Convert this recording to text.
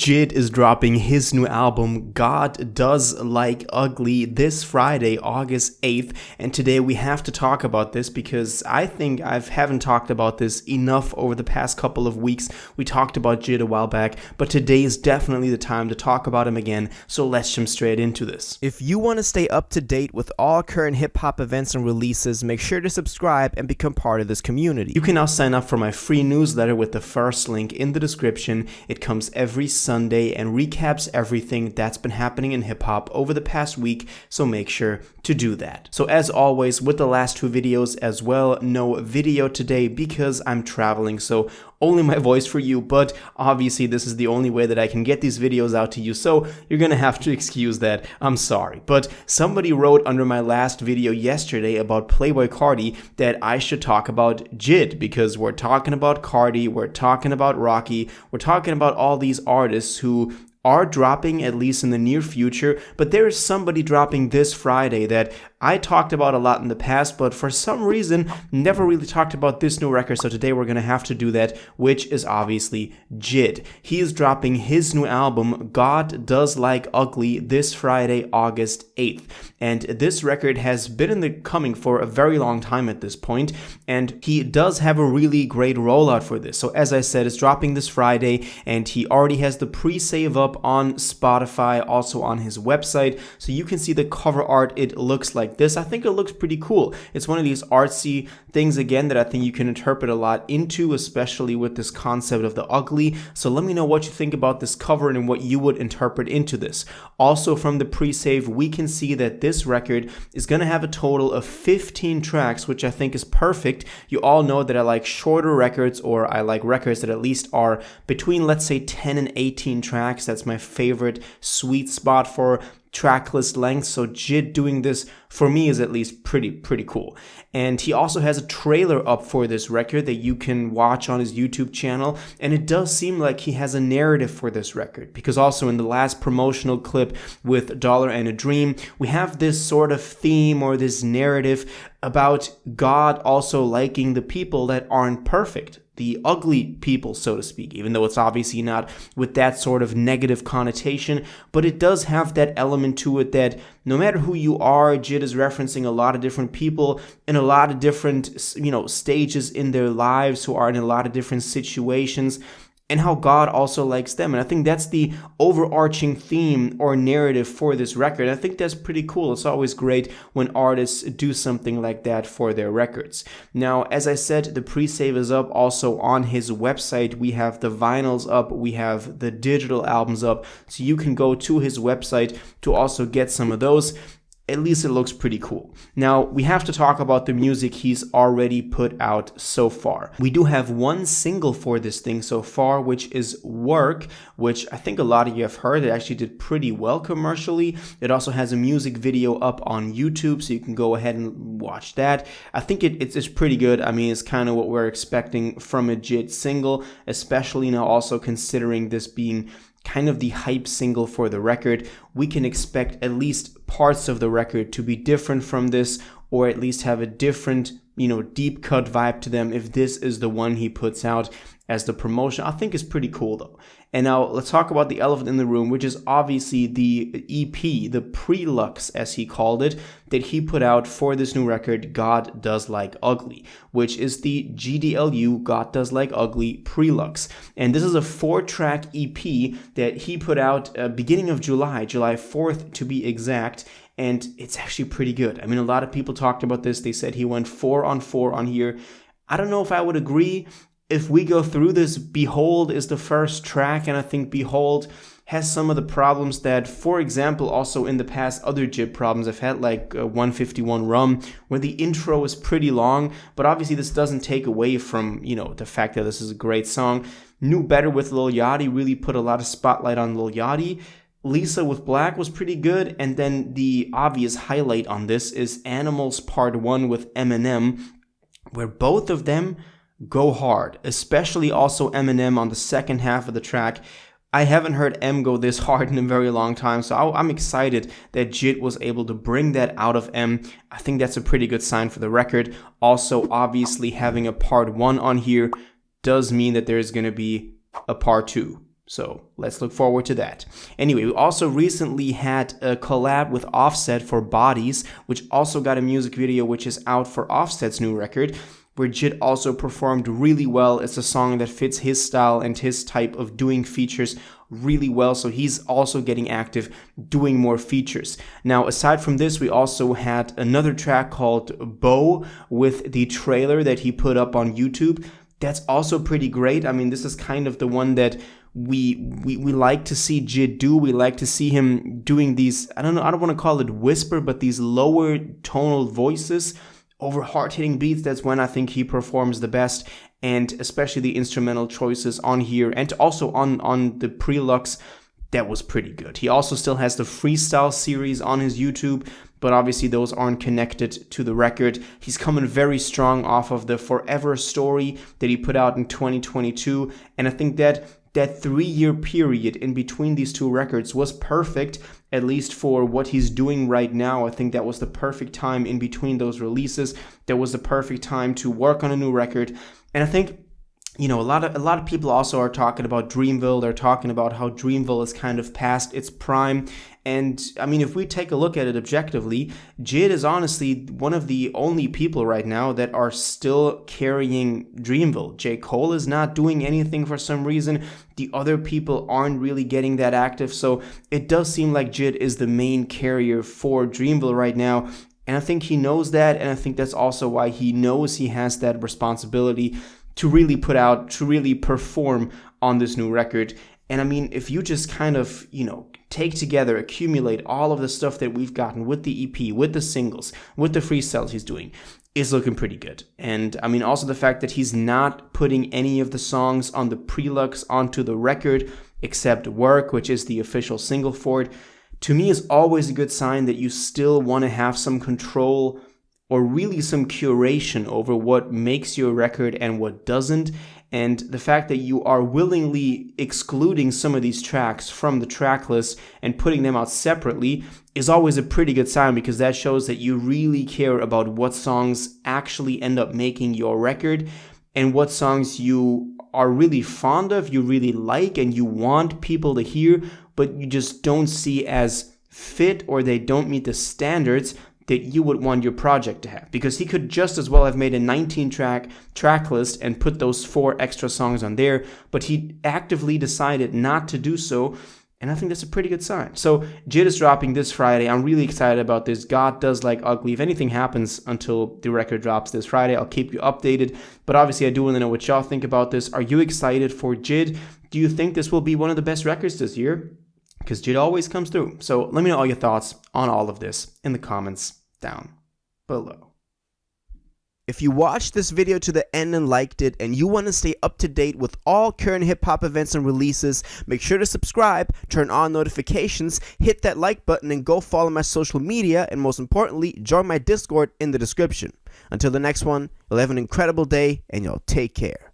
Jid is dropping his new album, God Does Like Ugly, this Friday, August 8th. And today we have to talk about this because I think I haven't talked about this enough over the past couple of weeks. We talked about Jid a while back, but today is definitely the time to talk about him again. So let's jump straight into this. If you want to stay up to date with all current hip-hop events and releases, make sure to subscribe and become part of this community. You can now sign up for my free newsletter with the first link in the description. It comes every Sunday and recaps everything that's been happening in hip-hop over the past week, so make sure to do that. So as always, with the last two videos as well, no video today because I'm traveling, so only my voice for you, but obviously this is the only way that I can get these videos out to you, so you're gonna have to excuse that. I'm sorry. But somebody wrote under my last video yesterday about Playboi Carti that I should talk about Jid, because we're talking about Carti, we're talking about Rocky, we're talking about all these artists who are dropping at least in the near future, but there is somebody dropping this Friday that I talked about a lot in the past, but for some reason never really talked about this new record, so today we're gonna have to do that, which is obviously Jid. He is dropping his new album, God Does Like Ugly, this Friday, August 8th. And this record has been in the coming for a very long time at this point, and he does have a really great rollout for this. So as I said, it's dropping this Friday, and he already has the pre-save up on Spotify, also on his website, so you can see the cover art. It looks like this. I think it looks pretty cool. It's one of these artsy things again that I think you can interpret a lot into, especially with this concept of the ugly. So let me know what you think about this cover and what you would interpret into this. Also from the pre-save, we can see that this record is going to have a total of 15 tracks, which I think is perfect. You all know that I like shorter records, or I like records that at least are between, let's say, 10 and 18 tracks. That's my favorite sweet spot for tracklist length, so Jid doing this for me is at least pretty cool. And he also has a trailer up for this record that you can watch on his YouTube channel, and it does seem like he has a narrative for this record, because also in the last promotional clip with Dollar and a Dream, we have this sort of theme or this narrative about God also liking the people that aren't perfect, the ugly people, so to speak, even though it's obviously not with that sort of negative connotation, but it does have that element to it that no matter who you are, Jid is referencing a lot of different people in a lot of different, stages in their lives, who are in a lot of different situations, and how God also likes them. And I think that's the overarching theme or narrative for this record. I think that's pretty cool. It's always great when artists do something like that for their records. Now, as I said, the pre-save is up also on his website. We have the vinyls up, we have the digital albums up, so you can go to his website to also get some of those. At least it looks pretty cool. Now, we have to talk about the music he's already put out so far. We do have one single for this thing so far, which is Work, which I think a lot of you have heard. It actually did pretty well commercially. It also has a music video up on YouTube, so you can go ahead and watch that. I think it's pretty good. I mean, it's kind of what we're expecting from a Jid single, especially now also considering this being kind of the hype single for the record. We can expect at least parts of the record to be different from this, or at least have a different, deep cut vibe to them if this is the one he puts out as the promotion. I think it's pretty cool though. And now let's talk about the elephant in the room, which is obviously the EP, the Prelux as he called it, that he put out for this new record, God Does Like Ugly, which is the GDLU, God Does Like Ugly Prelux. And this is a 4-track EP that he put out beginning of July 4th to be exact. And it's actually pretty good. I mean, a lot of people talked about this. They said he went 4 on 4 on here. I don't know if I would agree. If we go through this, Behold is the first track, and I think Behold has some of the problems that, for example, also in the past other Jid problems I've had, like 151 Rum, where the intro is pretty long, but obviously this doesn't take away from, the fact that this is a great song. Knew Better with Lil Yachty really put a lot of spotlight on Lil Yachty. Lisa with Black was pretty good, and then the obvious highlight on this is Animals Part 1 with Eminem, where both of them go hard, especially also Eminem on the second half of the track. I haven't heard M go this hard in a very long time, so I'm excited that Jid was able to bring that out of M. I think that's a pretty good sign for the record. Also, obviously, having a part 1 on here does mean that there's going to be a part 2. So let's look forward to that. Anyway, we also recently had a collab with Offset for Bodies, which also got a music video which is out for Offset's new record, where Jid also performed really well. It's a song that fits his style and his type of doing features really well, so he's also getting active doing more features. Now, aside from this, we also had another track called Bow with the trailer that he put up on YouTube. That's also pretty great. I mean, this is kind of the one that we like to see Jid do. We like to see him doing these, I don't want to call it whisper, but these lower tonal voices over hard-hitting beats. That's when I think he performs the best, and especially the instrumental choices on here and also on the Prelux, that was pretty good. He also still has the freestyle series on his YouTube, but obviously those aren't connected to the record. He's coming very strong off of the Forever Story that he put out in 2022, and I think that 3-year period in between these two records was perfect, at least for what he's doing right now. I think that was the perfect time in between those releases. That was the perfect time to work on a new record. And I think, you know, a lot of people also are talking about Dreamville. They're talking about how Dreamville is kind of past its prime. And I mean, if we take a look at it objectively, Jid is honestly one of the only people right now that are still carrying Dreamville. J. Cole is not doing anything for some reason. The other people aren't really getting that active. So it does seem like Jid is the main carrier for Dreamville right now. And I think he knows that. And I think that's also why he knows he has that responsibility to really put out, to really perform on this new record. And I mean, if you just kind of, you know, take together, accumulate all of the stuff that we've gotten with the EP, with the singles, with the freestyles he's doing, is looking pretty good. And I mean, also the fact that he's not putting any of the songs on the Prelux onto the record, except Work, which is the official single for it, to me is always a good sign that you still want to have some control or really some curation over what makes your record and what doesn't. And the fact that you are willingly excluding some of these tracks from the track list and putting them out separately is always a pretty good sign, because that shows that you really care about what songs actually end up making your record and what songs you are really fond of, you really like, and you want people to hear, but you just don't see as fit, or they don't meet the standards that you would want your project to have. Because he could just as well have made a 19-track list and put those 4 extra songs on there, but he actively decided not to do so, and I think that's a pretty good sign. So Jid is dropping this Friday. I'm really excited about this. God Does Like Ugly. If anything happens until the record drops this Friday, I'll keep you updated, but obviously I do want to know what y'all think about this. Are you excited for Jid? Do you think this will be one of the best records this year? Because Jid always comes through. So let me know all your thoughts on all of this in the comments down below. If you watched this video to the end and liked it, and you want to stay up to date with all current hip-hop events and releases, make sure to subscribe, turn on notifications, hit that like button, and go follow my social media, and most importantly, join my Discord in the description. Until the next one, you'll have an incredible day, and you'll take care.